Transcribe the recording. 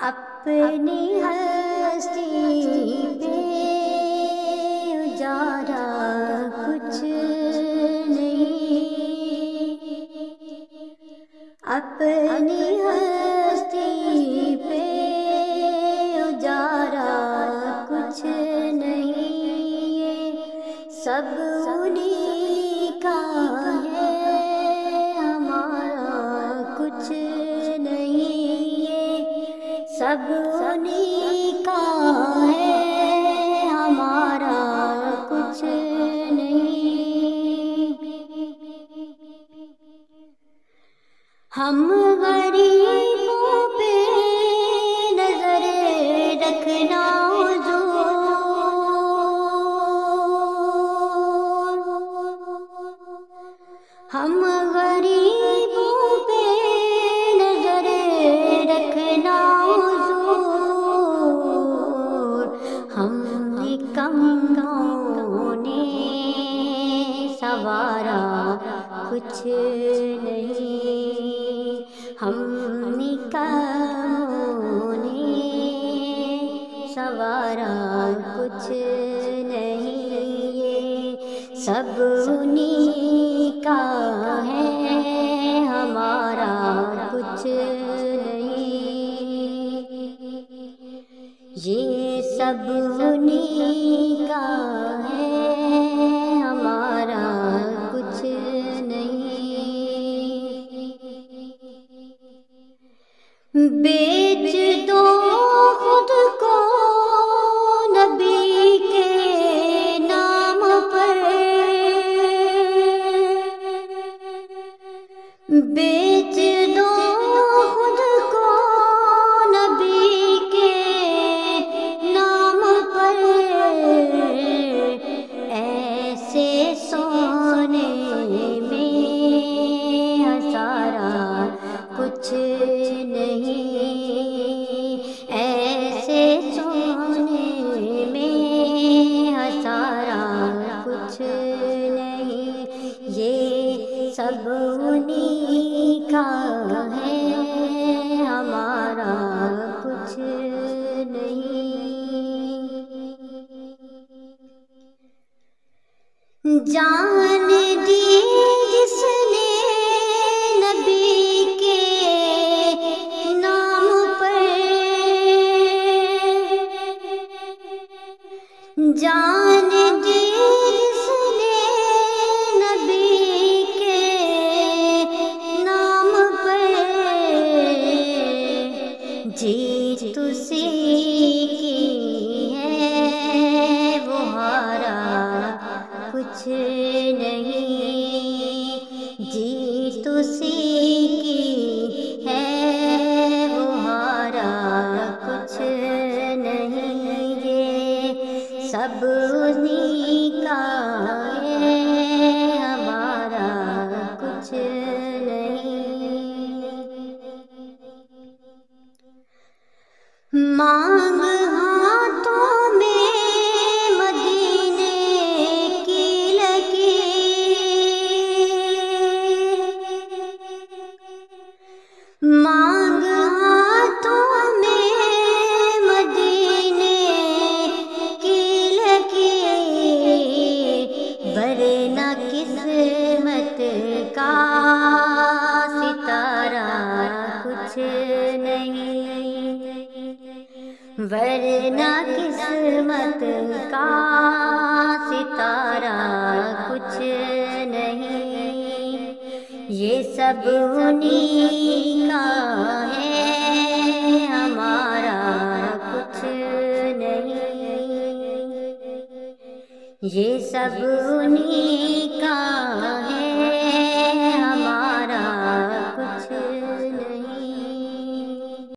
اپنی ہستی پہ اجارا کچھ نہیں، اپنی ہستی پہ اجارا کچھ نہیں، یہ سب انہیں کا ہے، ہمارا کچھ نہیں، یہ سب انہیں کا ہے، ہمارا کچھ نہیں۔ ہم غریبوں پہ نظر رکھنا حضور، ہم غریبوں پہ نظر رکھنا حضور، ہم نکموں نے سنوارا کچھ نہیں، ہم نکموں نے سنوارا کچھ نہیں، یہ سب انہیں کا ہے، ہمارا کچھ نہیں، یہ سب انہیں کا ہے، ہمارا کچھ نہیں۔ بیچ دو خود کو نبی کے نام پر، بیچ دو خود کو نبی کے نام پر، ایسے سونے میں ہزارہ کچھ نہیں، ایسے سونے میں ہزارہ کچھ نہیں، یہ سب انہیں کا ہے، ہمارا کچھ نہیں۔ جان دی جس نے نبی کے نام پر، جان دی جس نے نبی کے نام پر، جیت اسی کی ہے، وہ ہارا کچھ نہیں، جیت اسی کی ہے، وہ ہارا کچھ نہیں، یہ سب انہیں کا ہے، ہمارا کچھ نہیں۔ مانگ ہاتھوں میں مدینے کی لکیر، مانگ ہاتھوں میں مدینے کی لکیر، ورنہ قسمت کا ستارہ کچھ نہیں، ورنہ قسمت کا ستارہ کچھ نہیں، یہ سب انہیں کا ہے، ہمارا کچھ نہیں، یہ سب انہیں کا ہے۔